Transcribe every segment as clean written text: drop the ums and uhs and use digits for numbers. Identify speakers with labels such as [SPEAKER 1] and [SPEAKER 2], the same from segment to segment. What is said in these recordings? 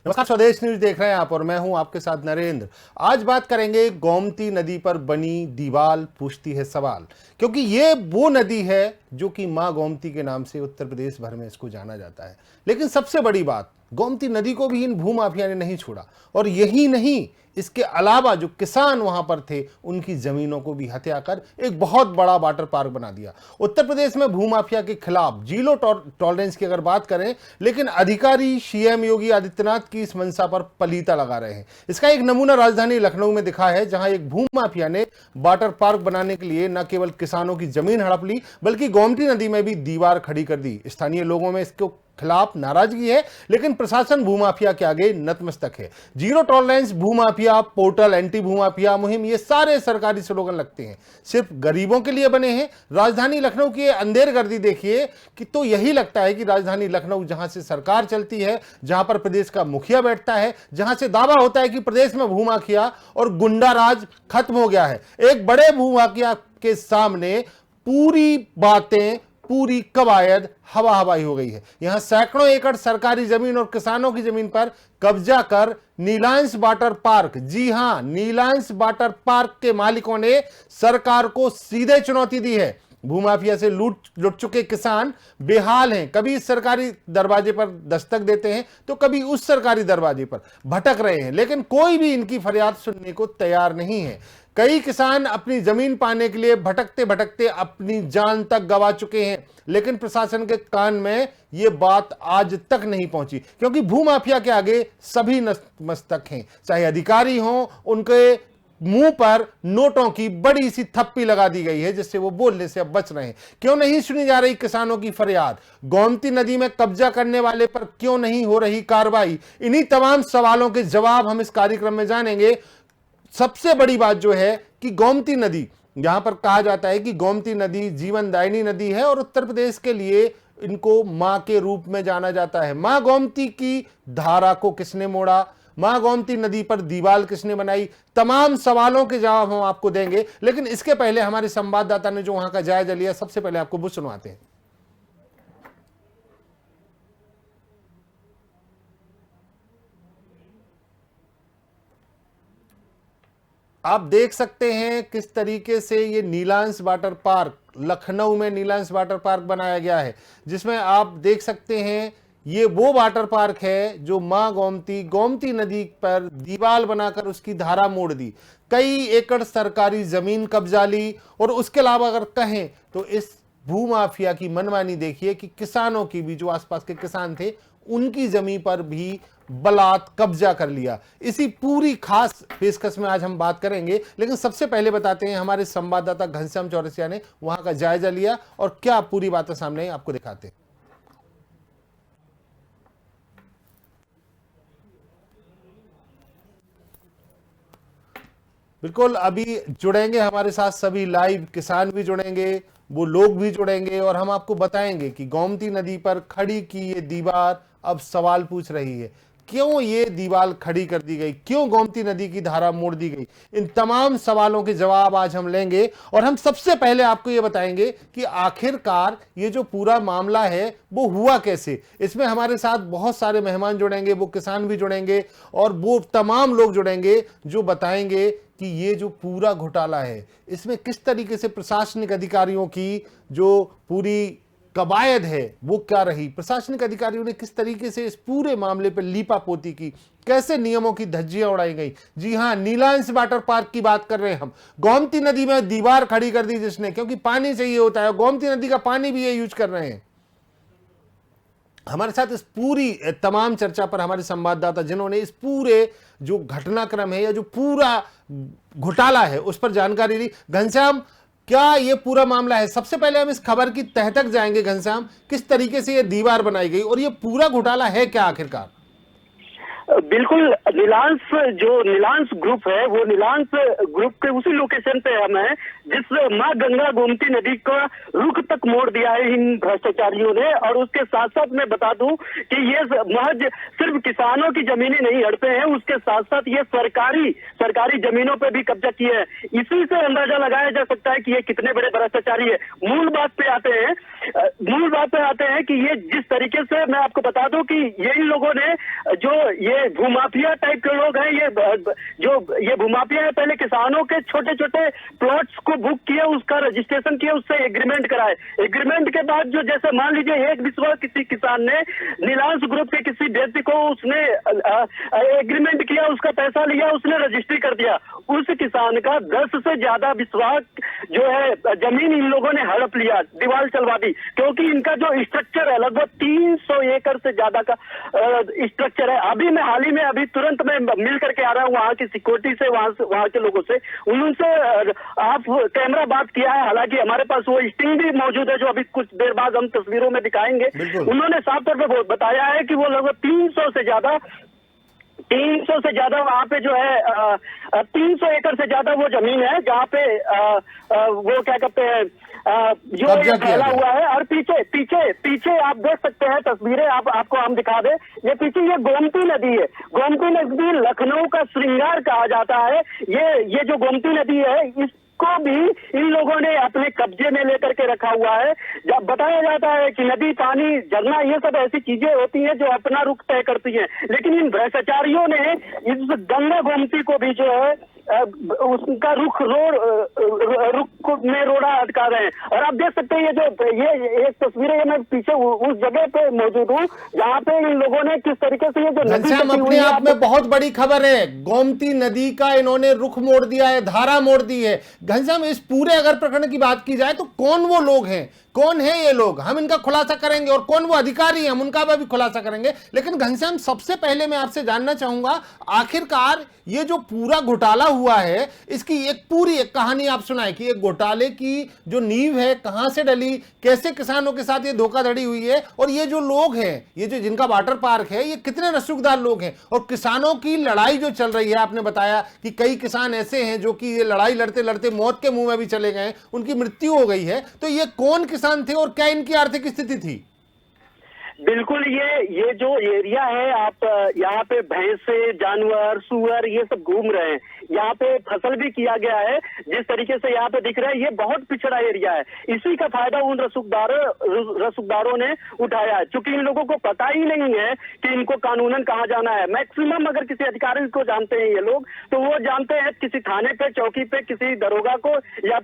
[SPEAKER 1] नमस्कार, स्वदेश न्यूज देख रहे हैं आप और मैं हूं आपके साथ नरेंद्र। आज बात करेंगे गोमती नदी पर बनी दीवार पूछती है सवाल, क्योंकि ये वो नदी है जो कि मां गोमती के नाम से उत्तर प्रदेश भर में इसको जाना जाता है। लेकिन सबसे बड़ी बात, गोमती नदी को भी इन भूमाफिया ने नहीं छोड़ा, और यही नहीं, इसके अलावा जो किसान वहां पर थे उनकी जमीनों को भी हत्या कर एक बहुत बड़ा वाटर पार्क बना दिया। उत्तर प्रदेश में भूमाफिया के खिलाफ जीरो टॉलरेंस की अगर बात करें, लेकिन अधिकारी सीएम योगी आदित्यनाथ की इस मंशा पर पलीता लगा रहे हैं। इसका एक नमूना राजधानी लखनऊ में दिखा है, जहां एक भूमाफिया ने वाटर पार्क बनाने के लिए न केवल किसानों की जमीन हड़प ली, बल्कि गोमती नदी में भी दीवार खड़ी कर दी। स्थानीय लोगों में इसको खिलाफ नाराजगी है, लेकिन प्रशासन भूमाफिया के आगे नतमस्तक है। जीरो टॉलरेंस, भूमाफिया पोर्टल, एंटी भूमाफिया मुहिम, ये सारे सरकारी स्लोगन लगते हैं, सिर्फ गरीबों के लिए बने हैं। राजधानी लखनऊ की अंधेरगर्दी देखिए कि तो यही लगता है कि राजधानी लखनऊ, जहां से सरकार चलती है, जहां पर प्रदेश का मुखिया बैठता है, जहां से दावा होता है कि प्रदेश में भूमाफिया और गुंडा राज खत्म हो गया है, एक बड़े भूमाफिया के सामने पूरी बातें, पूरी कवायद हवा हवाई हो गई है। यहां सैकड़ों एकड़ सरकारी जमीन और किसानों की जमीन पर कब्जा कर नीलांश वाटर पार्क, जी हां, नीलांश वाटर पार्क के मालिकों ने सरकार को सीधे चुनौती दी है। भूमाफिया से लूट चुके किसान बेहाल हैं, कभी इस सरकारी दरवाजे पर दस्तक देते हैं तो कभी उस सरकारी दरवाजे पर भटक रहे हैं, लेकिन कोई भी इनकी फरियाद सुनने को तैयार नहीं है। कई किसान अपनी जमीन पाने के लिए भटकते भटकते अपनी जान तक गंवा चुके हैं, लेकिन प्रशासन के कान में यह बात आज तक नहीं पहुंची, क्योंकि भूमाफिया के आगे सभी नतमस्तक हैं। चाहे अधिकारी हों, उनके मुंह पर नोटों की बड़ी सी थप्पी लगा दी गई है, जिससे वो बोलने से अब बच रहे हैं। क्यों नहीं सुनी जा रही किसानों की फरियाद? गोमती नदी में कब्जा करने वाले पर क्यों नहीं हो रही कार्रवाई? इन्हीं तमाम सवालों के जवाब हम इस कार्यक्रम में जानेंगे। सबसे बड़ी बात जो है कि गोमती नदी, जहां पर कहा जाता है कि गोमती नदी जीवनदायिनी नदी है और उत्तर प्रदेश के लिए इनको मां के रूप में जाना जाता है। मां गोमती की धारा को किसने मोड़ा? मां गोमती नदी पर दीवार किसने बनाई? तमाम सवालों के जवाब हम आपको देंगे, लेकिन इसके पहले हमारे संवाददाता ने जो वहां का जायजा लिया, सबसे पहले आपको वो सुनवाते हैं। आप देख सकते हैं किस तरीके से ये नीलांश वाटर पार्क, लखनऊ में नीलांश वाटर पार्क बनाया गया है, जिसमें आप देख सकते हैं ये वो वाटर पार्क है जो मां गोमती नदी पर दीवार बनाकर उसकी धारा मोड़ दी, कई एकड़ सरकारी जमीन कब्जा ली, और उसके अलावा अगर कहें तो इस भूमाफिया की मनमानी देखिए कि किसानों की भी, जो आसपास के किसान थे, उनकी जमीन पर भी बलात् कब्जा कर लिया। इसी पूरी खास पेशकश में आज हम बात करेंगे, लेकिन सबसे पहले बताते हैं हमारे संवाददाता घनश्याम चौरसिया ने वहां का जायजा लिया और क्या पूरी बातें सामने आपको दिखाते हैं। बिल्कुल, अभी जुड़ेंगे हमारे साथ सभी लाइव, किसान भी जुड़ेंगे, वो लोग भी जुड़ेंगे, और हम आपको बताएंगे कि गोमती नदी पर खड़ी की ये दीवार अब सवाल पूछ रही है। क्यों ये दीवार खड़ी कर दी गई? क्यों गोमती नदी की धारा मोड़ दी गई? इन तमाम सवालों के जवाब आज हम लेंगे, और हम सबसे पहले आपको ये बताएंगे कि आखिरकार ये जो पूरा मामला है वो हुआ कैसे। इसमें हमारे साथ बहुत सारे मेहमान जुड़ेंगे, वो किसान भी जुड़ेंगे, और वो तमाम लोग जुड़ेंगे जो बताएंगे कि ये जो पूरा घोटाला है, इसमें किस तरीके से प्रशासनिक अधिकारियों की जो पूरी कवायद है वो क्या रही, प्रशासनिक अधिकारियों ने किस तरीके से इस पूरे मामले पर लीपापोती की, कैसे नियमों की धज्जियां उड़ाई गई। जी हां, नीलांश वाटर पार्क की बात कर रहे हैं हम। गोमती नदी में दीवार खड़ी कर दी जिसने, क्योंकि पानी चाहिए होता है, गोमती नदी का पानी भी ये यूज कर रहे हैं। हमारे साथ इस पूरी तमाम चर्चा पर हमारे संवाददाता, जिन्होंने इस पूरे जो घटनाक्रम है या जो पूरा घोटाला है उस पर जानकारी ली। घनश्याम, क्या ये पूरा मामला है? सबसे पहले हम इस खबर की तह तक जाएंगे। घनश्याम, किस तरीके से ये दीवार बनाई गई और ये पूरा घोटाला है क्या आखिरकार?
[SPEAKER 2] बिल्कुल, नीलांश ग्रुप है, वो नीलांश ग्रुप के उसी लोकेशन पे हम हैं जिस मां गंगा गोमती नदी का रुख तक मोड़ दिया है इन भ्रष्टाचारियों ने। और उसके साथ साथ मैं बता दूं कि ये महज सिर्फ किसानों की जमीनें नहीं हड़पे हैं, उसके साथ साथ ये सरकारी जमीनों पे भी कब्जा किए हैं। इसी से अंदाजा लगाया जा सकता है कि ये कितने बड़े भ्रष्टाचारी है। मूल बात पे आते हैं कि ये जिस तरीके से, मैं आपको बता दूं कि ये इन लोगों ने जो ये ये भूमाफिया टाइप के लोग हैं। ये भूमाफिया है, पहले किसानों के छोटे छोटे प्लॉट्स को बुक किया, उसका रजिस्ट्रेशन किया, उससे एग्रीमेंट कराए। एग्रीमेंट के बाद जो जैसे मान लीजिए एक विश्वास किसी किसान ने नीलांश ग्रुप के किसी व्यक्ति को उसने एग्रीमेंट किया, उसका पैसा लिया, उसने रजिस्ट्री कर दिया। उस किसान का 10 से ज्यादा विश्वास जो है जमीन इन लोगों ने हड़प लिया, दीवार चलवा दी, क्योंकि इनका जो स्ट्रक्चर है लगभग 300 एकड़ से ज्यादा का स्ट्रक्चर है। अभी मैं हाल ही में अभी तुरंत मैं मिल करके आ रहा हूँ वहाँ की सिक्योरिटी से, वहाँ के लोगों से। उनसे आप कैमरा बात किया है, हालांकि हमारे पास वो स्टिंग भी मौजूद है जो अभी कुछ देर बाद हम तस्वीरों में दिखाएंगे। उन्होंने साफ तौर पर बताया है कि वो लगभग 300 से ज्यादा वहाँ पे जो है 300 एकड़ से ज्यादा वो जमीन है जहाँ पे वो क्या कहते हैं जो ये फैला हुआ है। और पीछे आप देख सकते हैं तस्वीरें, आपको हम दिखा दें। ये पीछे ये गोमती नदी है। गोमती नदी लखनऊ का श्रृंगार कहा जाता है। ये जो गोमती नदी है को भी इन लोगों ने अपने कब्जे में लेकर के रखा हुआ है। जब बताया जाता है कि नदी, पानी, झरना, ये सब ऐसी चीजें होती हैं जो अपना रुख तय करती हैं, लेकिन इन भ्रष्टाचारियों ने इस गंगा गोमती को भी जो है उसका रुख में रोड़ा अटका रहे हैं। और आप देख सकते हैं ये एक तस्वीरें ये मैं पीछे उस जगह पे मौजूद हूँ जहाँ पे इन लोगों ने किस तरीके से ये जो नदी
[SPEAKER 1] अपने आप में बहुत बड़ी खबर है। गोमती नदी का इन्होंने रुख मोड़ दिया है, धारा मोड़ दी है। घनश्याम, इस पूरे अगर प्रकरण की बात की जाए तो कौन वो लोग हैं, कौन है ये लोग, हम इनका खुलासा करेंगे, और कौन वो अधिकारी हैं हम उनका भी खुलासा करेंगे। लेकिन घनश्याम, सबसे पहले मैं आपसे जानना चाहूंगा, आखिरकार ये जो पूरा घोटाला हुआ है इसकी एक पूरी एक कहानी आप सुनाएं कि एक घोटाले की जो नींव है कहां से डली, कैसे किसानों के साथ ये धोखाधड़ी हुई है, और ये जो लोग हैं, ये जो जिनका वाटर पार्क है, ये कितने रसूखदार लोग हैं, और किसानों की लड़ाई जो चल रही है। आपने बताया कि कई किसान ऐसे हैं जो कि ये लड़ाई लड़ते लड़ते मौत के मुंह में भी चले गए, उनकी मृत्यु हो गई है। तो ये कौन किसान थे और क्या इनकी आर्थिक स्थिति थी?
[SPEAKER 2] बिल्कुल, ये जो एरिया है, आप यहाँ पे भैंसे, जानवर, सुअर ये सब घूम रहे हैं। यहाँ पे फसल भी किया गया है, जिस तरीके से यहाँ पे दिख रहा है ये बहुत पिछड़ा एरिया है। इसी का फायदा उन रसूखदारों ने उठाया है, क्योंकि इन लोगों को पता ही नहीं है कि इनको कानूनन कहाँ जाना है। मैक्सिमम अगर किसी अधिकारी को जानते हैं ये लोग, तो वो जानते हैं किसी थाने पे, चौकी पे, किसी दरोगा को, या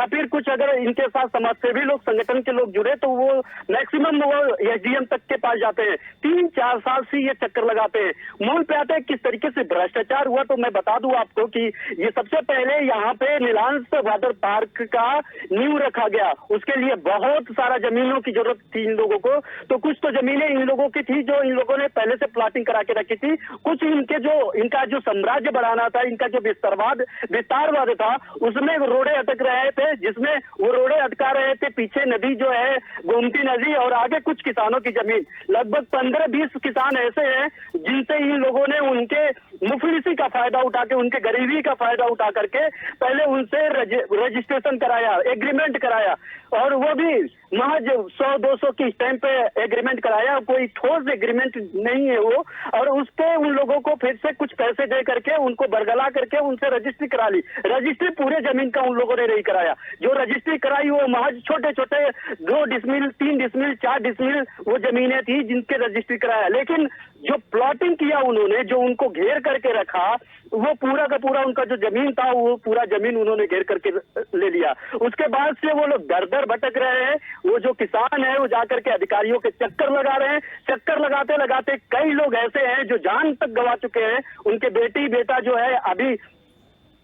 [SPEAKER 2] फिर कुछ अगर इनके साथ समाजसेवी लोग, संगठन के लोग जुड़े, तो वो मैक्सिमम वो एसडीएम तक के पास जाते हैं। 3-4 साल से ये चक्कर लगाते हैं। मूल पे आते हैं किस तरीके से भ्रष्टाचार हुआ। तो मैं बता दूं आपको कि ये सबसे पहले यहाँ पे नीलांश वाटर पार्क का नींव रखा गया। उसके लिए बहुत सारा जमीनों की जरूरत थी इन लोगों को। तो कुछ तो जमीनें इन लोगों की थी जो इन लोगों ने पहले से प्लाटिंग करा के रखी थी। कुछ इनका जो साम्राज्य बढ़ाना था, इनका जो विस्तारवाद था, उसमें रोड़े अटक रहे थे, जिसमें वो रोड़े अटका रहे थे। पीछे नदी जो है गोमती नदी, और आगे कुछ किसानों की जमीन, लगभग 15-20 किसान ऐसे हैं जिनसे इन लोगों ने उनके मुफलिसी का फायदा उठा के, उनके गरीबी का फायदा उठा करके पहले उनसे रजिस्ट्रेशन कराया, एग्रीमेंट कराया, और वो भी महज 100-200 की स्टैंप पे एग्रीमेंट कराया। कोई ठोस एग्रीमेंट नहीं है वो। और उस पे उन लोगों को फिर से कुछ पैसे दे करके उनको बरगला करके उनसे रजिस्ट्री करा ली। रजिस्ट्री पूरे जमीन का उन लोगों ने नहीं कराया। जो रजिस्ट्री कराई वो महज छोटे छोटे 2 डिसमिल, 3 डिसमिल, 4 डिसमिल वो जमीनें थी जिनके रजिस्ट्री कराया। लेकिन जो प्लॉटिंग किया उन्होंने, जो उनको घेर करके रखा, वो पूरा का पूरा उनका जो जमीन था वो पूरा जमीन उन्होंने घेर करके ले लिया। उसके बाद से वो लोग दर दर भटक रहे हैं। वो जो किसान है वो जाकर के अधिकारियों के चक्कर लगा रहे हैं। चक्कर लगाते लगाते कई लोग ऐसे हैं जो जान तक गवा चुके हैं। उनके बेटी बेटा जो है अभी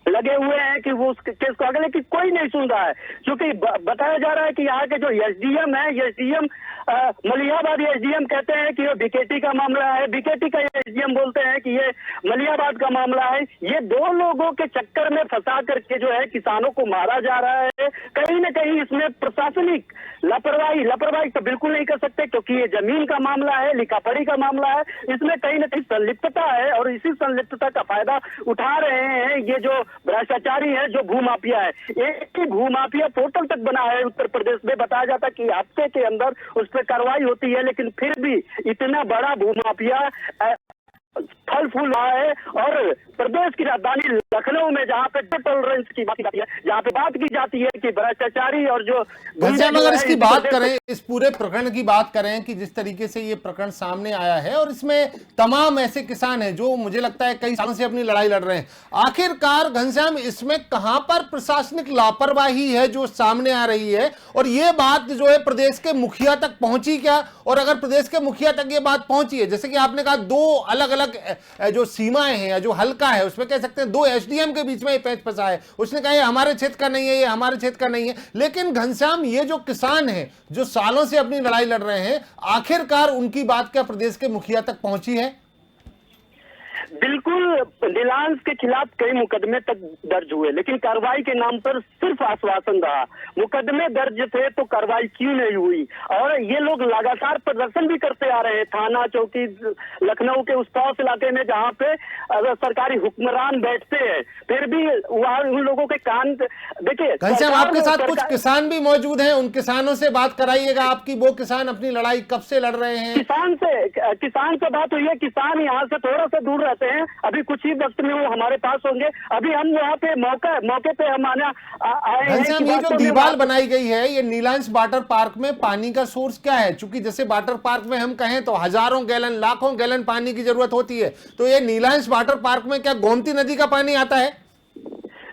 [SPEAKER 2] लगे हुए हैं कि वो उस केस को आगे, लेकिन कोई नहीं सुन रहा है। क्योंकि बताया जा रहा है कि यहाँ के जो एसडीएम है, एसडीएम मलियाबाद एसडीएम कहते हैं कि ये बीकेटी का मामला है, बीकेटी का एसडीएम बोलते हैं कि ये मलियाबाद का मामला है। ये 2 लोगों के चक्कर में फंसा करके जो है किसानों को मारा जा रहा है। कहीं ना कहीं इसमें प्रशासनिक लापरवाही तो बिल्कुल नहीं कर सकते, क्योंकि ये जमीन का मामला है, लिखापढ़ी का मामला है। इसमें कहीं ना कहीं संलिप्तता है, और इसी संलिप्तता का फायदा उठा रहे हैं ये जो भ्रष्टाचारी है, जो भूमाफिया है। एक ही भूमाफिया पोर्टल तक बना है उत्तर प्रदेश में। बताया जाता कि हफ्ते के अंदर उस पर कार्रवाई होती है, लेकिन फिर भी इतना बड़ा भूमाफिया फल फूल रहा है। और प्रदेश की राजधानी लखनऊ में जहां पे टॉलरेंस की बात की जाती है, जहां पे बात की जाती है कि भ्रष्टाचारी और जो
[SPEAKER 1] घनश्याम, अगर इसकी बात करें, इस पूरे प्रकरण की बात करें कि जिस तरीके से ये प्रकरण सामने आया है और इसमें तमाम ऐसे किसान हैं जो मुझे लगता है कई सालों से अपनी लड़ाई लड़ रहे हैं, आखिरकार घनश्याम इसमें कहां पर प्रशासनिक लापरवाही है जो सामने आ रही है, और ये बात जो है प्रदेश के मुखिया तक पहुंची क्या? और अगर प्रदेश के मुखिया तक ये बात पहुंची है, जैसे कि आपने कहा दो अलग अलग जो सीमाएं हैं या जो हल्का है उसमें कह सकते हैं दो एसडीएम के बीच में ये पेच फंसा है, उसने कहा ये हमारे क्षेत्र का नहीं है, ये हमारे क्षेत्र का नहीं है। लेकिन घनश्याम, ये जो किसान हैं जो सालों से अपनी लड़ाई लड़ रहे हैं, आखिरकार उनकी बात क्या प्रदेश के मुखिया तक पहुंची है?
[SPEAKER 2] बिल्कुल, नीलांश के खिलाफ कई मुकदमे तक दर्ज हुए, लेकिन कार्रवाई के नाम पर सिर्फ आश्वासन रहा। मुकदमे दर्ज थे तो कार्रवाई क्यों नहीं हुई? और ये लोग लगातार प्रदर्शन भी करते आ रहे हैं। थाना चौकी लखनऊ के उस पॉश इलाके में जहाँ पे सरकारी हुक्मरान बैठते हैं, फिर भी वहाँ उन लोगों के कान देखिए।
[SPEAKER 1] घनश्याम, आपके साथ कुछ किसान भी मौजूद हैं, उन किसानों से बात कराइएगा आपकी। वो किसान अपनी लड़ाई कब से लड़ रहे हैं?
[SPEAKER 2] किसान से बात हुई है। किसान यहाँ से थोड़ा सा दूर रहते हैं, अभी कुछ ही वक्त में वो हमारे पास होंगे। अभी हम वहाँ पे मौके पे हम आए हैं।
[SPEAKER 1] ये जो दीवार बनाई गई है, ये नीलांश वाटर पार्क में पानी का सोर्स क्या है? क्योंकि जैसे वाटर पार्क में हम कहें तो हजारों गैलन, लाखों गैलन पानी की जरूरत होती है, तो ये नीलांश वाटर पार्क में क्या गोमती नदी का पानी आता है?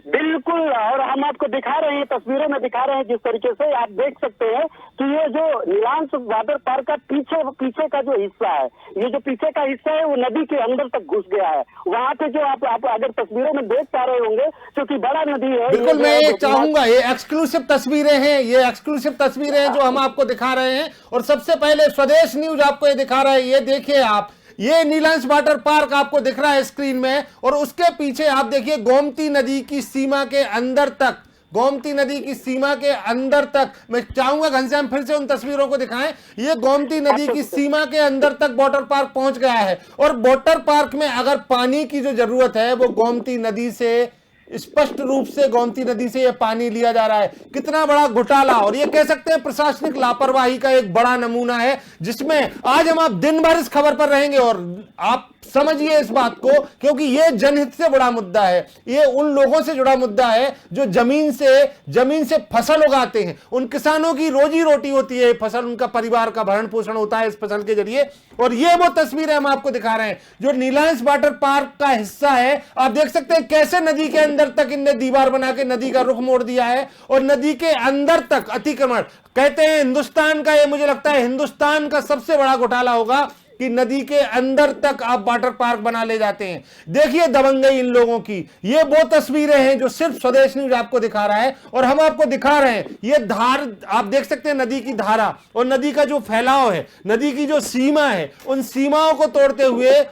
[SPEAKER 2] बिल्कुल, और हम आपको दिखा रहे हैं, तस्वीरों में दिखा रहे हैं जिस तरीके से आप देख सकते हैं कि ये जो नीलांश वाटर पार्क का पीछे का जो हिस्सा है, ये जो पीछे का हिस्सा है वो नदी के अंदर तक घुस गया है। वहाँ पे जो आप अगर तस्वीरों में देख पा रहे होंगे, क्योंकि बड़ा नदी है।
[SPEAKER 1] बिल्कुल, मैं ये चाहूंगा, ये एक्सक्लूसिव तस्वीरें हैं, ये एक्सक्लूसिव तस्वीरें हैं जो हम आपको दिखा रहे हैं। और सबसे पहले स्वदेश न्यूज आपको ये दिखा रहा है, ये देखिए आप, ये नीलांश वाटर पार्क आपको दिख रहा है स्क्रीन में, और उसके पीछे आप देखिए गोमती नदी की सीमा के अंदर तक, गोमती नदी की सीमा के अंदर तक, मैं चाहूंगा घनश्याम फिर से उन तस्वीरों को दिखाएं। ये गोमती नदी की सीमा के अंदर तक वाटर पार्क पहुंच गया है, और वाटर पार्क में अगर पानी की जो जरूरत है वो गोमती नदी से, स्पष्ट रूप से गोमती नदी से यह पानी लिया जा रहा है। कितना बड़ा घोटाला, और ये कह सकते हैं प्रशासनिक लापरवाही का एक बड़ा नमूना है, जिसमें आज हम आप दिन भर इस खबर पर रहेंगे। और आप समझिए इस बात को, क्योंकि ये जनहित से बड़ा मुद्दा है, ये उन लोगों से जुड़ा मुद्दा है जो जमीन से फसल उगाते हैं। उन किसानों की रोजी रोटी होती है फसल, उनका परिवार का भरण पोषण होता है इस फसल के जरिए। और ये वो तस्वीरें हम आपको दिखा रहे हैं जो नीलांश वाटर पार्क का हिस्सा है। आप देख सकते हैं कैसे नदी के अंदर तक इनने दीवार बना के नदी का रुख मोड़ दिया है, और नदी के अंदर तक अतिक्रमण। कहते हैं हिंदुस्तान का, ये मुझे लगता है हिंदुस्तान का सबसे बड़ा घोटाला होगा कि नदी के अंदर तक आप वाटर पार्क बना ले जाते हैं। देखिए दबंगई इन लोगों की। ये वो तस्वीरें हैं जो सिर्फ स्वदेश न्यूज आपको दिखा रहा है, और हम आपको दिखा रहे हैं ये धार, आप देख सकते हैं नदी की धारा और नदी का जो फैलाव है, नदी की जो सीमा है, उन सीमाओं को तोड़ते हुए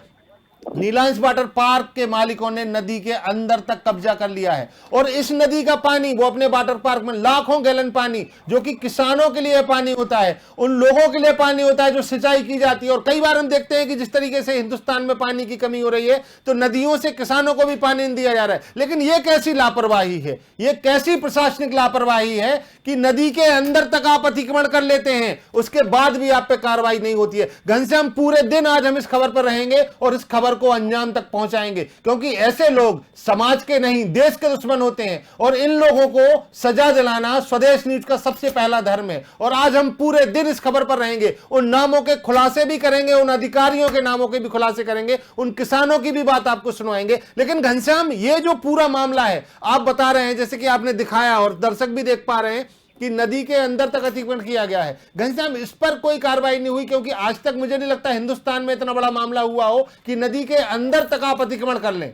[SPEAKER 1] नीलांश वाटर पार्क के मालिकों ने नदी के अंदर तक कब्जा कर लिया है। और इस नदी का पानी, वो अपने वाटर पार्क में लाखों गैलन पानी, जो कि किसानों के लिए पानी होता है, उन लोगों के लिए पानी होता है जो सिंचाई की जाती है। और कई बार हम देखते हैं कि जिस तरीके से हिंदुस्तान में पानी की कमी हो रही है, तो नदियों से किसानों को भी पानी नहीं दिया जा रहा है। लेकिन यह कैसी लापरवाही है, यह कैसी प्रशासनिक लापरवाही है कि नदी के अंदर तक आप अतिक्रमण कर लेते हैं, उसके बाद भी आप पे कार्रवाई नहीं होती है। घनश्याम, पूरे दिन आज हम इस खबर पर रहेंगे और इस खबर को अंजाम तक पहुंचाएंगे, क्योंकि ऐसे लोग समाज के नहीं देश के दुश्मन होते हैं, और इन लोगों को सजा दिलाना स्वदेश न्यूज का सबसे पहला धर्म है। और आज हम पूरे दिन इस खबर पर रहेंगे, उन नामों के खुलासे भी करेंगे, उन अधिकारियों के नामों के भी खुलासे करेंगे, उन किसानों की भी बात आपको सुनवाएंगे। लेकिन घनश्याम, ये जो पूरा मामला है, आप बता रहे हैं, जैसे कि आपने दिखाया और दर्शक भी देख पा रहे हैं कि नदी के अंदर तक अतिक्रमण किया गया है। घनश्याम, इस पर कोई कार्रवाई नहीं हुई, क्योंकि आज तक मुझे नहीं लगता हिंदुस्तान में इतना बड़ा मामला हुआ हो कि नदी के अंदर तक आप अतिक्रमण कर लें।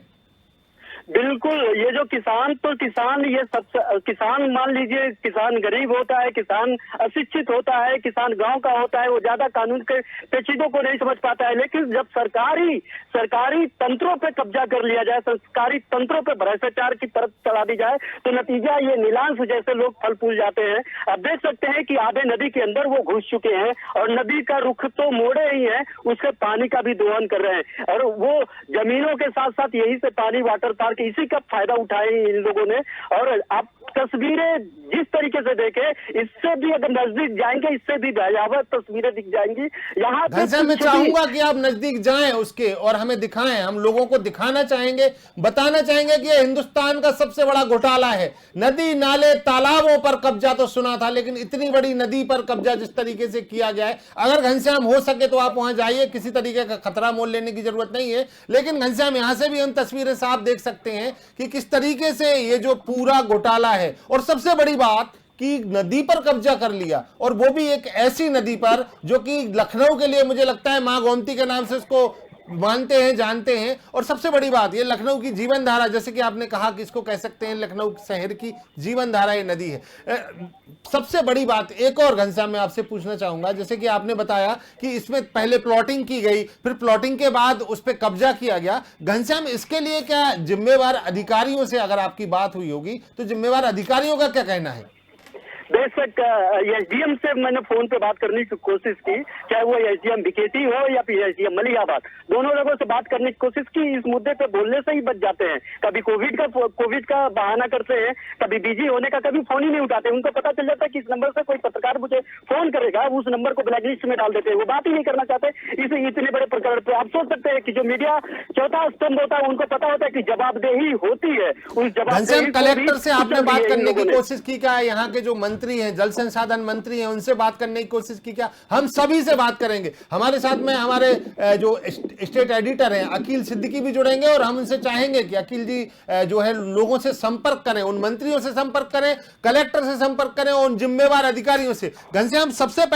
[SPEAKER 2] बिल्कुल, ये जो किसान ये सब किसान, मान लीजिए किसान गरीब होता है, किसान अशिक्षित होता है, किसान गांव का होता है, वो ज्यादा कानून के पेचीदों को नहीं समझ पाता है। लेकिन जब सरकारी तंत्रों पे कब्जा कर लिया जाए, सरकारी तंत्रों पे भ्रष्टाचार की तरफ चला दी जाए, तो नतीजा ये नीलांश जैसे लोग फल फूल जाते हैं। आप देख सकते हैं कि आधे नदी के अंदर वो घुस चुके हैं, और नदी का रुख तो मोड़े ही है, उससे पानी का भी दोहन कर रहे हैं। और वो जमीनों के साथ साथ यही से पानी वाटर पार्क करके इसी का फायदा उठाए इन लोगों ने। और आप तस्वीरें जिस तरीके से देखे, इससे भी अगर नजदीक जाएंगे इससे भी भयावह तस्वीरें दिख जाएंगी। यहाँ पे
[SPEAKER 1] घनश्याम, मैं चाहूंगा कि आप नजदीक जाएं उसके और हमें दिखाएं, हम लोगों को दिखाना चाहेंगे, बताना चाहेंगे कि यह हिंदुस्तान का सबसे बड़ा घोटाला है। नदी नाले तालाबों पर कब्जा तो सुना था, लेकिन इतनी बड़ी नदी पर कब्जा जिस तरीके से किया गया है, अगर घनश्याम हो सके तो आप वहां जाइए, किसी तरीके का खतरा मोल लेने की जरूरत नहीं है। लेकिन घनश्याम, यहां से भी हम तस्वीरें साफ देख सकते हैं कि किस तरीके से ये जो पूरा घोटाला है, और सबसे बड़ी बात कि नदी पर कब्जा कर लिया, और वो भी एक ऐसी नदी पर जो कि लखनऊ के लिए मुझे लगता है मां गोमती के नाम से इसको मानते हैं, जानते हैं। और सबसे बड़ी बात, ये लखनऊ की जीवन धारा, जैसे कि आपने कहा कि इसको कह सकते हैं लखनऊ शहर की जीवन धारा ये नदी है। सबसे बड़ी बात एक और घनश्याम मैं आपसे पूछना चाहूंगा, जैसे कि आपने बताया कि इसमें पहले प्लॉटिंग की गई, फिर प्लॉटिंग के बाद उस पर कब्जा किया गया। घनश्याम, इसके लिए क्या जिम्मेवार अधिकारियों से अगर आपकी बात हुई होगी तो जिम्मेवार अधिकारियों का क्या कहना है?
[SPEAKER 2] बेशक एसडीएम से मैंने फोन पे बात करने की कोशिश की, चाहे वो एसडीएम बीकेटी हो या फिर एसडीएम मलियाबाद, दोनों लोगों से बात करने की कोशिश की। इस मुद्दे पे बोलने से ही बच जाते हैं। कभी कोविड का बहाना करते हैं, कभी बिजी होने का, कभी फोन ही नहीं उठाते। उनको पता चल जाता है कि इस नंबर से कोई पत्रकार मुझे फोन करेगा, उस नंबर को ब्लैकलिस्ट में डाल देते हैं, वो बात ही नहीं करना चाहते इस इतने बड़े प्रकरण पे। आप सोच सकते हैं कि जो मीडिया चौथा स्तंभ होता है, उनको पता होता है कि जवाबदेही होती है। उस जवाबदेही
[SPEAKER 1] कलेक्टर से आपने बात करने की कोशिश की क्या? यहाँ के जो मंत्री हैं, जल संसाधन मंत्री हैं, उनसे बात करने की कोशिश की क्या? हम सभी से बात करेंगे। हमारे साथ में हमारे जो स्टेट एडिटर हैं अकील सिद्दीकी भी जुड़ेंगे, और हम उनसे चाहेंगे कि अकील जी जो है लोगों से संपर्क करें, उन मंत्रियों से संपर्क करें, कलेक्टर से संपर्क करें, उन जिम्मेवार अधिकारियों से। घनश्याम, सबसे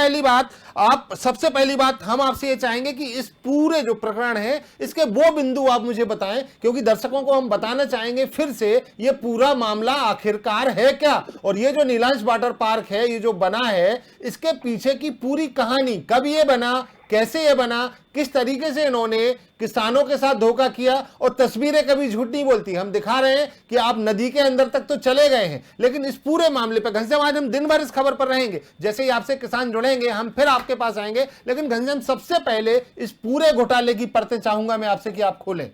[SPEAKER 1] पहली बात हम आपसे ये चाहेंगे कि इस पूरे जो प्रकरण है इसके वो बिंदु आप मुझे बताएं, क्योंकि दर्शकों को हम बताना चाहेंगे फिर से ये पूरा मामला आखिरकार है क्या, और ये जो नीलांश वाटर पार्क है, ये जो बना है, इसके पीछे की पूरी कहानी, कब ये बना, कैसे ये बना, किस तरीके से इन्होंने किसानों के साथ धोखा किया। और तस्वीरें कभी झूठ नहीं बोलती, हम दिखा रहे हैं कि आप नदी के अंदर तक तो चले गए हैं, लेकिन इस पूरे मामले पर घनश्याम आज हम दिन भर इस खबर पर रहेंगे। जैसे ही आपसे किसान जुड़ेंगे हम फिर आपके पास आएंगे, लेकिन घनश्याम सबसे पहले इस पूरे घोटाले की परतें चाहूंगा मैं आपसे कि आप खोलें।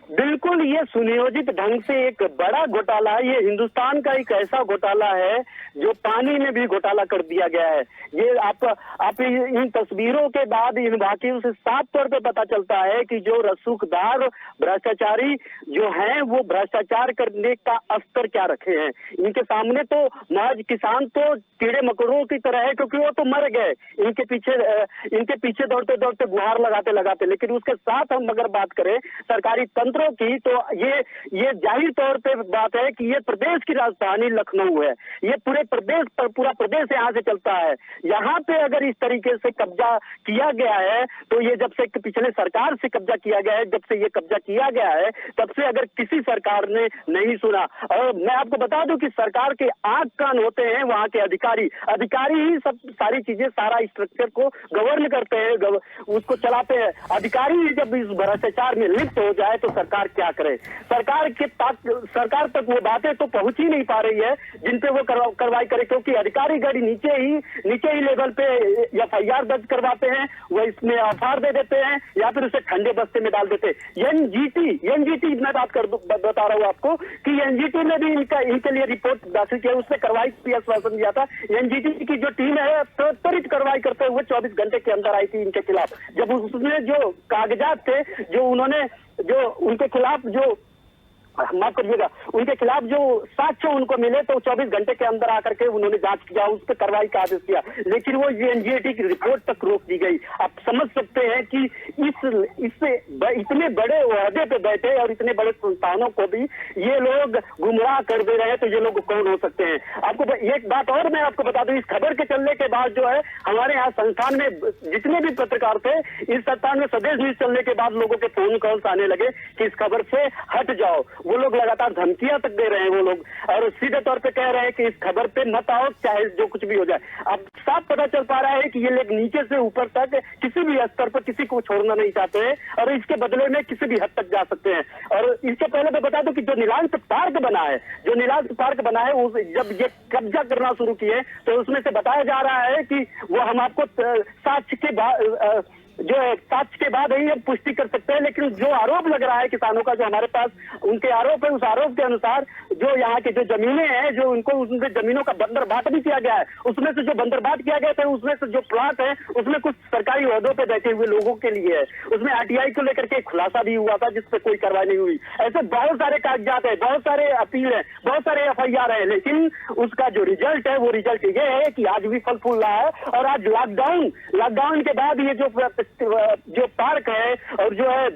[SPEAKER 2] बिल्कुल, ये सुनियोजित ढंग से एक बड़ा घोटाला है। ये हिंदुस्तान का एक ऐसा घोटाला है जो पानी में भी घोटाला कर दिया गया है। ये आप इन तस्वीरों के बाद इन वाकई से साफ तौर पे पता चलता है कि जो रसूखदार भ्रष्टाचारी जो हैं वो भ्रष्टाचार करने का स्तर क्या रखे हैं। इनके सामने तो महज किसान तो कीड़े मकोड़ों की तरह है, क्योंकि वो तो मर गए इनके पीछे दौड़ते दौड़ते गुहार लगाते लगाते। लेकिन उसके साथ हम अगर बात करें सरकारी तंत्रों की, तो ये जाहिर तौर पे बात है कि ये प्रदेश की राजधानी लखनऊ है। ये पूरा प्रदेश यहाँ से चलता है। यहाँ पे अगर इस तरीके से कब्जा किया गया है, तो ये जब से पिछले सरकार से कब्जा किया गया है, जब से ये कब्जा किया गया है, तब से अगर किसी सरकार ने नहीं सुना। और मैं आपको बता दूं कि सरकार के आंख कान होते हैं वहां के अधिकारी ही सब सारी चीजें, सारा स्ट्रक्चर को गवर्न करते हैं, उसको चलाते हैं। अधिकारी ही जब इस भ्रष्टाचार में लिप्त हो जाए तो सरकार क्या करे? सरकार तक वो बातें तो पहुंच ही नहीं पा रही है जिन पे वो कार्रवाई करे, क्योंकि अधिकारी गढ़ नीचे ही लेवल पे एफआईआर दर्ज करवाते हैं, वो इसमें एफआईआर दे देते हैं या फिर उसे ठंडे बस्ते में डाल देते हैं। एनजीटी मैं बता रहा हूँ आपको कि एनजीटी ने भी इनके लिए रिपोर्ट दाखिल किया, उसने कार्रवाई की आश्वासन दिया था। एनजीटी की जो टीम है त्वरित कार्रवाई करते हुए 24 घंटे के अंदर आई थी इनके खिलाफ। जब उसमें जो कागजात थे जो उनके खिलाफ जो माफ करिएगा, उनके खिलाफ जो साक्ष्य उनको मिले, तो 24 घंटे के अंदर आकर के उन्होंने जांच किया, उस पर कार्रवाई का आदेश किया, लेकिन वो एनजीटी की रिपोर्ट तक रोक दी गई। आप समझ सकते हैं कि इससे इतने बड़े ओहदे पे बैठे और इतने बड़े संस्थानों को भी ये लोग गुमराह कर दे रहे हैं, तो ये लोग कौन हो सकते हैं? आपको एक बात और मैं आपको बता दूं, इस खबर के चलने के बाद जो है हमारे यहाँ संस्थान में जितने भी पत्रकार थे, इस संस्थान में स्वदेश न्यूज चलने के बाद लोगों के फोन कॉल्स आने लगे कि इस खबर से हट जाओ। वो लोग लगातार धमकियां तक दे रहे हैं वो लोग, और सीधे तौर पे कह रहे हैं कि इस खबर पे मत आओ, चाहे जो कुछ भी हो जाए। अब साफ पता चल पा रहा है कि ये लोग नीचे से ऊपर तक किसी भी स्तर पर किसी को छोड़ना नहीं चाहते हैं, और इसके बदले में किसी भी हद तक जा सकते हैं। और इसके पहले मैं बता दूं कि जो नीलांश पार्क बना है, जब ये कब्जा करना शुरू किए तो उसमें से बताया जा रहा है कि वो हम आपको साक्ष्य के जो है साक्ष्य के बाद ही अब पुष्टि कर सकते हैं, लेकिन जो आरोप लग रहा है किसानों का, जो हमारे पास उनके आरोप है, उस आरोप के अनुसार जो यहाँ के जो जमीनें हैं, जो उनको उनके जमीनों का बंदरबाट भी किया गया है, उसमें से जो बंदरबाट किया गया था, उसमें से जो प्लॉट है उसमें कुछ सरकारी ओहदों पे बैठे हुए लोगों के लिए है। उसमें आरटीआई को लेकर के खुलासा भी हुआ था जिसपे कोई कार्रवाई नहीं हुई। ऐसे बहुत सारे कागजात है, बहुत सारे अपील है, बहुत सारे एफआईआर है, लेकिन उसका जो रिजल्ट है वो रिजल्ट ये है कि आज भी फल फूल रहा है। और आज लॉकडाउन के बाद ये जो पार्क है और जो है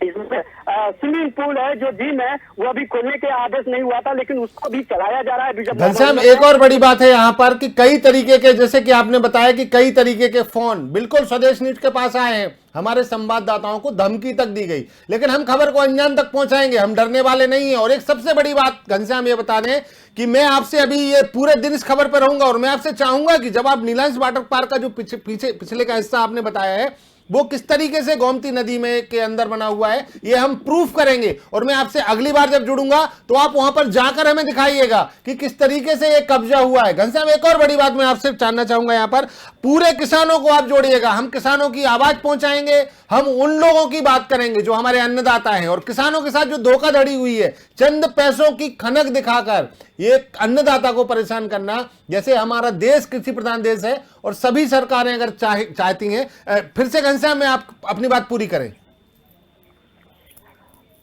[SPEAKER 2] इसमें स्विमिंग पूल है, जो जिम है, वो अभी खोलने के आदेश नहीं हुआ था, लेकिन उसको भी चलाया जा रहा है।
[SPEAKER 1] घनश्याम, एक और बड़ी बात है यहाँ पर कि कई तरीके के, जैसे कि आपने बताया कि कई तरीके के फोन बिल्कुल स्वदेश न्यूज के पास आए हैं, हमारे संवाददाताओं को धमकी तक दी गई, लेकिन हम खबर को अंजाम तक पहुंचाएंगे, हम डरने वाले नहीं हैं। और एक सबसे बड़ी बात घनश्याम ये बता दें कि मैं आपसे अभी ये पूरे दिन इस खबर पर रहूंगा और मैं आपसे चाहूंगा कि जब आप नीलांश वाटर पार्क का जो पिछले का हिस्सा आपने बताया है वो किस तरीके से गोमती नदी में के अंदर बना हुआ है, ये हम प्रूफ करेंगे। और मैं आपसे अगली बार जब जुड़ूंगा तो आप वहां पर जाकर हमें दिखाइएगा कि किस तरीके से ये कब्जा हुआ है। घनश्याम, एक और बड़ी बात मैं आपसे जानना चाहूंगा, यहां पर पूरे किसानों को आप जोड़िएगा, हम किसानों की आवाज पहुंचाएंगे, हम उन लोगों की बात करेंगे जो हमारे अन्नदाता हैं। और किसानों के साथ जो धोखाधड़ी हुई है, चंद पैसों की खनक दिखाकर ये अन्नदाता को परेशान करना, जैसे हमारा देश कृषि प्रधान देश है और सभी सरकारें अगर चाहती हैं। फिर से घनश्याम, मैं आप अपनी बात पूरी करें।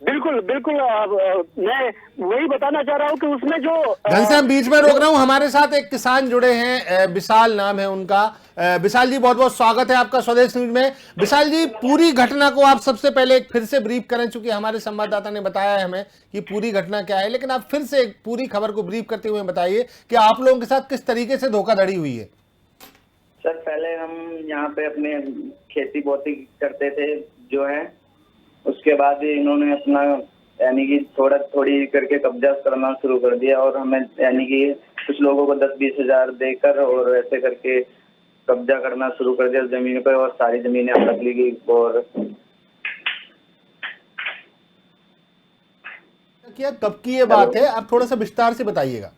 [SPEAKER 2] बिल्कुल बिल्कुल, मैं वही बताना चाह रहा हूं कि उसमें जो
[SPEAKER 1] घनश्याम, बीच में रोक रहा हूं, हमारे साथ एक किसान जुड़े हैं, विशाल नाम है उनका। विशाल जी, बहुत बहुत स्वागत है आपका स्वदेश न्यूज में। विशाल जी, पूरी घटना को आप सबसे पहले फिर से ब्रीफ करें, चूंकि हमारे संवाददाता ने बताया है हमें कि पूरी घटना क्या है, लेकिन आप फिर से पूरी खबर को ब्रीफ करते हुए बताइए कि आप लोगों के साथ किस तरीके से धोखाधड़ी हुई है।
[SPEAKER 3] सर, पहले हम यहाँ पे अपने खेती बोती करते थे जो है, उसके बाद इन्होंने अपना यानी कि थोड़ी करके कब्जा करना शुरू कर दिया और हमें यानी कि कुछ लोगों को 10-20 हजार देकर और ऐसे करके कब्जा करना शुरू कर दिया जमीन पर, और सारी जमीनें अलग ली गई। और
[SPEAKER 1] क्या कब की ये बात है, आप थोड़ा सा विस्तार से बताइएगा।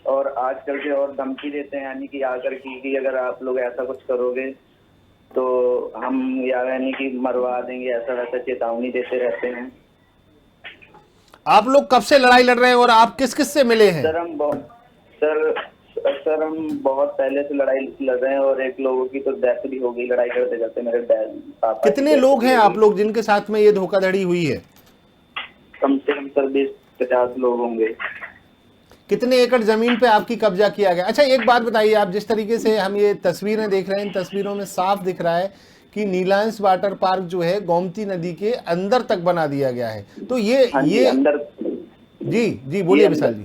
[SPEAKER 3] और आजकल के और धमकी देते हैं, यानी कि आकर कि अगर आप लोग ऐसा कुछ करोगे तो हम यानी कि मरवा देंगे, ऐसा वैसा चेतावनी देते रहते हैं।
[SPEAKER 1] आप लोग कब से लड़ाई लड़ रहे हैं और आप किस किस से मिले हैं?
[SPEAKER 3] सर, हम बहुत पहले से लड़ाई लड़ रहे हैं और एक लोगों की तो डेथ भी हो गई लड़ाई करते करते। मेरे पापा।
[SPEAKER 1] कितने लोग हैं आप लोग जिनके साथ में ये धोखाधड़ी हुई है?
[SPEAKER 3] कम से कम सर 20-50 लोग होंगे।
[SPEAKER 1] कितने एकड़ जमीन पे आपकी कब्जा किया गया? अच्छा, एक बात बताइए, आप जिस तरीके से हम ये तस्वीरें देख रहे हैं, इन तस्वीरों में साफ दिख रहा है कि नीलांश वाटर पार्क जो है गोमती नदी के अंदर तक बना दिया गया है। तो ये
[SPEAKER 3] अंदर।
[SPEAKER 1] जी बोलिए विशाल जी।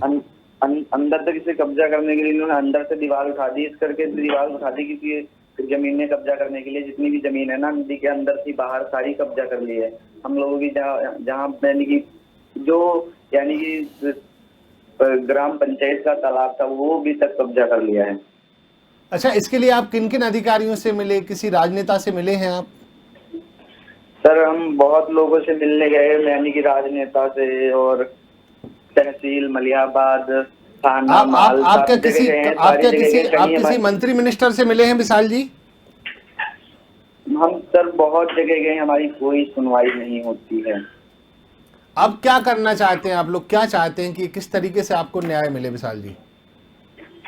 [SPEAKER 3] अंदर तक इसे कब्जा करने के लिए इन्होंने अंदर से दीवार उठा दी, इस करके दीवार उठा दी क्योंकि जमीन कब्जा करने के लिए जितनी भी जमीन है ना नदी के अंदर से बाहर सारी कब्जा कर ली है। हम लोगों की जहाँ यानी कि जो यानी कि ग्राम पंचायत का तालाब था वो भी तक कब्जा कर लिया है।
[SPEAKER 1] अच्छा, इसके लिए आप किन किन अधिकारियों से मिले, किसी राजनेता से मिले हैं आप?
[SPEAKER 3] सर, हम बहुत लोगों से मिलने गए, यानी कि राजनेता से और तहसील मलियाबाद, थाना,
[SPEAKER 1] आप किसी मंत्री मिनिस्टर से मिले हैं विशाल जी?
[SPEAKER 3] हम सर बहुत जगह गए, हमारी कोई सुनवाई नहीं होती है।
[SPEAKER 1] अब क्या करना चाहते हैं आप लोग, क्या चाहते हैं कि किस तरीके से आपको न्याय मिले विशाल जी?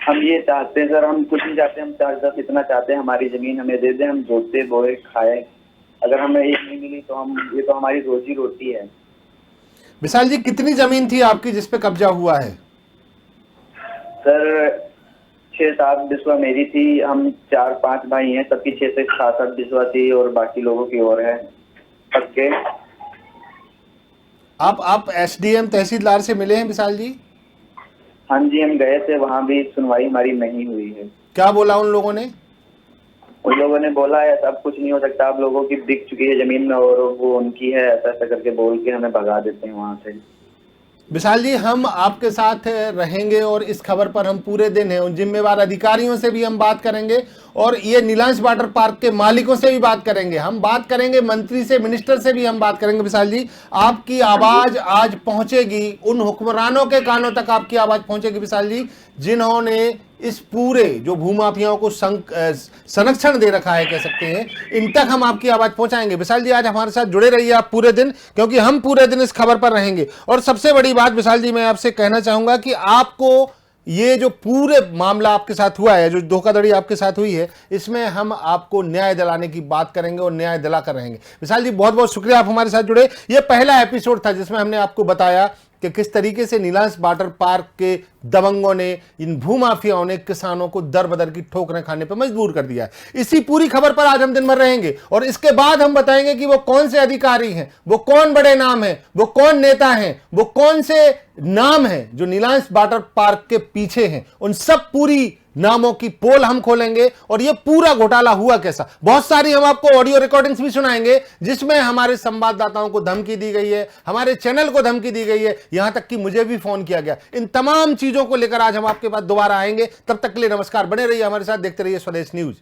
[SPEAKER 3] हम ये चाहते हैं सर, हम कुछ नहीं चाहते, हम 4-10 इतना चाहते हैं हमारी जमीन हमें दे दें, हम जोते बोए खाए। अगर हमें ये नहीं मिली तो ये तो हमारी रोजी रोटी है।
[SPEAKER 1] विशाल जी, कितनी जमीन थी आपकी जिस पे कब्जा हुआ है?
[SPEAKER 3] सर 6-7 बिस्वा मेरी थी, हम 4-5 भाई हैं, सबकी 6 से 7 बिस्वा थी और बाकी लोगों की और है सबके।
[SPEAKER 1] आप एसडीएम तहसीलदार से मिले हैं विशाल जी?
[SPEAKER 3] हाँ जी, हम गए थे, वहाँ भी सुनवाई हमारी नहीं हुई है।
[SPEAKER 1] क्या बोला उन लोगों ने?
[SPEAKER 3] उन लोगों ने बोला है सब कुछ नहीं हो सकता, आप लोगों की बिक चुकी है जमीन में और वो उनकी है, ऐसा ऐसा करके बोल के हमें भगा देते हैं वहाँ से।
[SPEAKER 1] विशाल जी, हम आपके साथ रहेंगे और इस खबर पर हम पूरे दिन हैं, उन जिम्मेवार अधिकारियों से भी हम बात करेंगे और ये नीलांश वाटर पार्क के मालिकों से भी बात करेंगे, हम बात करेंगे मंत्री से, मिनिस्टर से भी हम बात करेंगे। विशाल जी, आपकी आवाज आज पहुंचेगी, उन हुक्मरानों के कानों तक आपकी आवाज पहुंचेगी विशाल जी, जिन्होंने इस पूरे जो भूमाफियाओं को संरक्षण दे रखा है कह सकते हैं, इन तक हम आपकी आवाज पहुंचाएंगे। विशाल जी आज हमारे साथ जुड़े रहिए आप पूरे दिन, क्योंकि हम पूरे दिन इस खबर पर रहेंगे। और सबसे बड़ी बात विशाल जी मैं आपसे कहना चाहूंगा कि आपको ये जो पूरे मामला आपके साथ हुआ है, जो धोखाधड़ी आपके साथ हुई है, इसमें हम आपको न्याय दिलाने की बात करेंगे और न्याय दिला कर रहेंगे। विशाल जी बहुत बहुत शुक्रिया आप हमारे साथ जुड़े। ये पहला एपिसोड था जिसमें हमने आपको बताया कि किस तरीके से नीलांश वाटर पार्क के दबंगों ने, इन भूमाफियाओं ने किसानों को दर बदर की ठोकरें खाने पर मजबूर कर दिया है। इसी पूरी खबर पर आज हम दिन भर रहेंगे और इसके बाद हम बताएंगे कि वो कौन से अधिकारी हैं, वो कौन बड़े नाम हैं, वो कौन नेता हैं, वो कौन से नाम हैं जो नीलांश वाटर पार्क के पीछे हैं। उन सब पूरी नामों की पोल हम खोलेंगे और ये पूरा घोटाला हुआ कैसा। बहुत सारी हम आपको ऑडियो रिकॉर्डिंग्स भी सुनाएंगे जिसमें हमारे संवाददाताओं को धमकी दी गई है, हमारे चैनल को धमकी दी गई है, यहां तक कि मुझे भी फोन किया गया। इन तमाम चीजों को लेकर आज हम आपके पास दोबारा आएंगे। तब तक के लिए नमस्कार, बने रहिए हमारे साथ, देखते रहिए स्वदेश न्यूज।